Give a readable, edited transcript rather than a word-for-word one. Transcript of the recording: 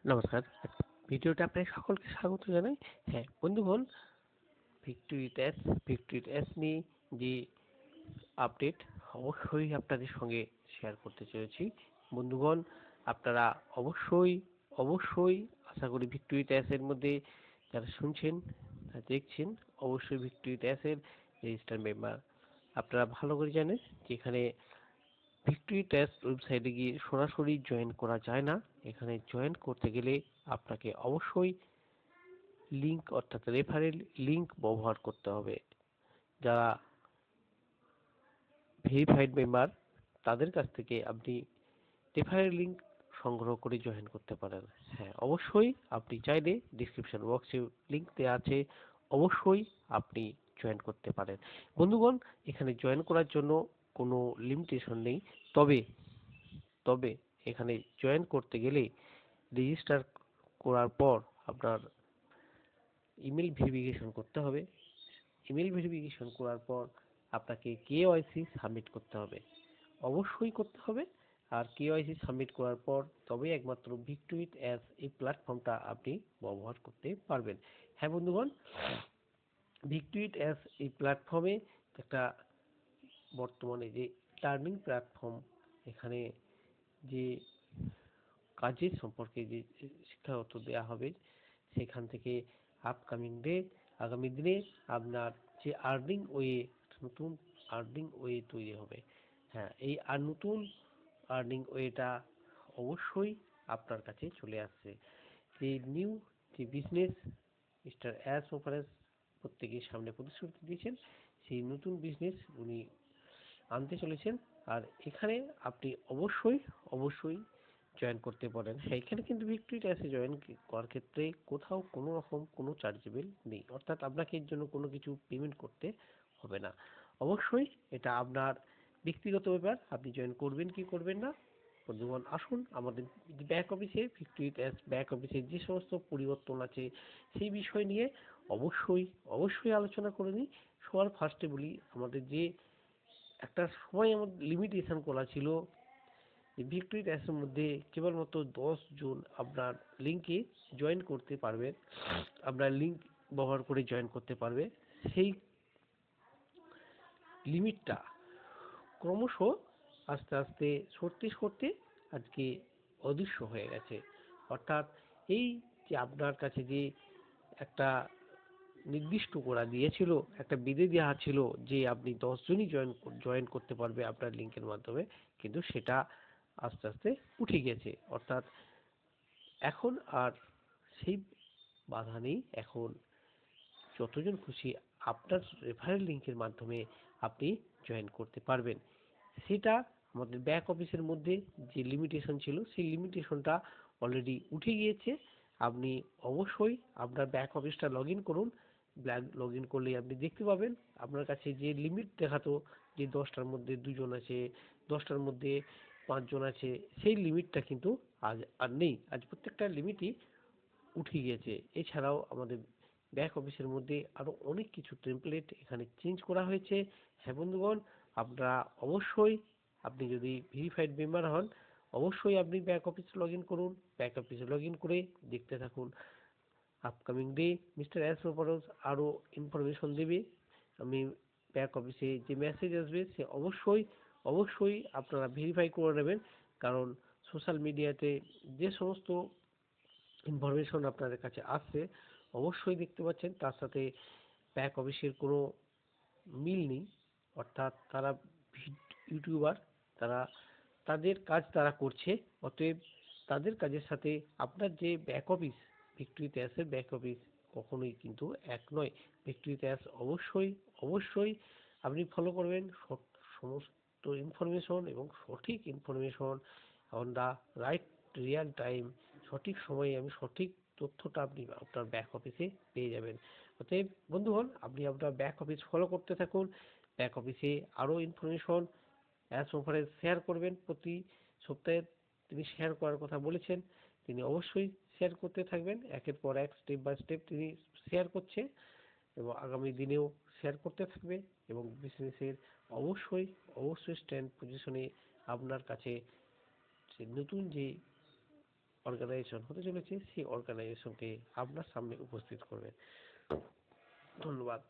নমস্কার। ভিডিওতে আপনাদের সকলকে স্বাগত জানাই। হ্যাঁ, বন্ধুগণ, ভিক্টোরিট অ্যাস নিয়ে যে আপডেট অবশ্যই আপনাদের সঙ্গে শেয়ার করতে চলেছি। বন্ধুগণ, আপনারা অবশ্যই অবশ্যই আশা করি ভিক্টোরিট অ্যাসের মধ্যে যারা শুনছেন, দেখছেন, অবশ্যই ভিক্টোরিট অ্যাসের রেজিস্টার মেম্বার। আপনারা ভালো করে জানেন যে এখানে ভিক্টোরিট অ্যাস ওয়েবসাইটে গিয়ে সরাসরি জয়েন করা যায় না। এখানে জয়েন করতে গেলে আপনাকে অবশ্যই লিঙ্ক অর্থাৎ রেফারেল লিঙ্ক ব্যবহার করতে হবে। যারা ভেরিফাইড মেম্বার তাদের কাছ থেকে আপনি রেফারেল লিঙ্ক সংগ্রহ করে জয়েন করতে পারেন। হ্যাঁ, অবশ্যই আপনি চাইলে ডিসক্রিপশন বক্সে লিঙ্ক দেওয়া আছে, অবশ্যই আপনি জয়েন করতে পারেন। বন্ধুগণ, এখানে জয়েন করার জন্য কোনো লিমিটেশন নেই। তবে তবে এখানে জয়েন করতে গেলে রেজিস্টার করার পর আপনার ইমেল ভেরিফিকেশন করতে হবে। ইমেল ভেরিফিকেশন করার পর আপনাকে কেওয়াইসি সাবমিট করতে হবে, অবশ্যই করতে হবে। আর কেওয়াইসি সাবমিট করার পর তবে একমাত্র ভিক্টোরিট অ্যাস এই প্ল্যাটফর্মটা আপনি ব্যবহার করতে পারবেন। হ্যাঁ বন্ধুগণ, ভিক্টোরিট অ্যাস এই প্ল্যাটফর্মে একটা বর্তমানে যে লার্নিং প্ল্যাটফর্ম, এখানে যে কাজের সম্পর্কে যে শিক্ষাগত দেওয়া হবে, সেখান থেকে আগামী দিনে আপনার যে আর্নিং ওয়ে, নতুন আর্নিং ওয়ে তৈরি হবে। হ্যাঁ, এই নতুন আর্নিং ওয়েটা অবশ্যই আপনার কাছে চলে আসছে। যে নিউ যে বিজনেস মিস্টার অ্যাস ওপারেস প্রত্যেকের সামনে প্রতিশ্রুতি দিয়েছেন, সেই নতুন বিজনেস উনি আনতে চলেছেন। আর এখানে আপনি অবশ্যই অবশ্যই জয়েন করতে পারেন। হ্যাঁ, এখানে কিন্তু ভিক্টোরিট অ্যাসে জয়েন করার ক্ষেত্রে কোথাও কোনো রকম কোনো চার্জেবল নেই, অর্থাৎ আপনাকে এর জন্য কোনো কিছু পেমেন্ট করতে হবে না। অবশ্যই এটা আপনার ব্যক্তিগত ব্যাপার, আপনি জয়েন করবেন কি করবেন না। বন্ধুগণ, আসুন আমাদের ব্যাক অফিসে, ভিক্টোরিট অ্যাস ব্যাক অফিসে যে সমস্ত পরিবর্তন আছে সেই বিষয় নিয়ে অবশ্যই অবশ্যই আলোচনা করে নিই। সবার ফার্স্টে বলি, আমাদের যে একটা সময় আমাদের লিমিটেশন করা ছিল যে ভিক্টোরিট অ্যাসের মধ্যে কেবলমাত্র 10 জন আপনার লিঙ্কে জয়েন করতে পারবেন, আপনার লিঙ্ক ব্যবহার করে জয়েন করতে পারবে। সেই লিমিটটা ক্রমশ আস্তে আস্তে সরতে সরতে আজকে অদৃশ্য হয়ে গেছে। অর্থাৎ এই যে আপনার কাছে যে একটা নির্দিষ্ট করা দিয়েছিল, একটা বিধি দেওয়া ছিল যে আপনি 10 জনই জয়েন করতে পারবে আপনার লিঙ্কের মাধ্যমে, কিন্তু সেটা আস্তে আস্তে উঠে গেছে। অর্থাৎ এখন আর সেই বাধা নেই। এখন যতজন খুশি আপনার রেফারেল লিঙ্কের মাধ্যমে আপনি জয়েন করতে পারবেন। সেটা আমাদের ব্যাক অফিসের মধ্যে যে লিমিটেশন ছিল সেই লিমিটেশনটা অলরেডি উঠে গিয়েছে। আপনি অবশ্যই আপনার ব্যাক অফিসটা লগ ইন করুন। লগ ইন করলেই আপনি দেখতে পাবেন আপনার কাছে যে লিমিট দেখাতো যে 10টার মধ্যে 2 জন আছে, 10টার মধ্যে 5 জন আছে, সেই লিমিটটা কিন্তু আজ আর নেই। আজ প্রত্যেকটা লিমিটই উঠে গিয়েছে। এছাড়াও আমাদের ব্যাক অফিসের মধ্যে আরও অনেক কিছু টেমপ্লেট এখানে চেঞ্জ করা হয়েছে। হ্যাঁ বন্ধুগণ, আপনারা অবশ্যই, আপনি যদি ভেরিফাইড মেম্বার হন, অবশ্যই আপনি ব্যাক অফিসে লগ ইন করুন। ব্যাক অফিসে লগ ইন করে দেখতে থাকুন। আপকামিং ডে মিস্টার অ্যাস ওপারস আরও ইনফরমেশন দেবে। আমি ব্যাক অফিসে যে মেসেজ আসবে সে অবশ্যই অবশ্যই আপনারা ভেরিফাই করে নেবেন। কারণ সোশ্যাল মিডিয়াতে যে সমস্ত ইনফরমেশন আপনাদের কাছে আসছে, অবশ্যই দেখতে পাচ্ছেন তার সাথে ব্যাক অফিসের কোনো মিল নেই। অর্থাৎ তারা ইউটিউবার, তারা তাদের কাজ তারা করছে, অতএব তাদের কাজের সাথে আপনার যে ব্যাক অফিস, ভিক্টোরিট অ্যাসের ব্যাক অফিস কখনোই কিন্তু এক নয়। ভিক্টোরিট অ্যাস অবশ্যই অবশ্যই আপনি ফলো করবেন সমস্ত ইনফরমেশন এবং সঠিক information on the right real time, সঠিক সময়ে আমি সঠিক তথ্যটা আপনি আপনার ব্যাক অফিসে পেয়ে যাবেন। অতএব বন্ধুগণ, আপনি আপনার ব্যাক অফিস ফলো করতে থাকুন। ব্যাক অফিসে আরও ইনফরমেশন অ্যাজ ওভারে শেয়ার করবেন। প্রতি সপ্তাহে তিনি শেয়ার করার কথা বলেছেন, তিনি অবশ্যই শেয়ার করতে থাকবেন। একের পর এক স্টেপ বাই স্টেপ তিনি শেয়ার করছে এবং আগামী দিনেও শেয়ার করতে থাকবে এবং বিজনেসের অবশ্যই অবশ্যই স্ট্যান্ড পজিশনে আপনার কাছে নতুন যে অর্গানাইজেশন হতে চলেছে সেই অর্গানাইজেশনকে আপনার সামনে উপস্থিত করবেন। ধন্যবাদ।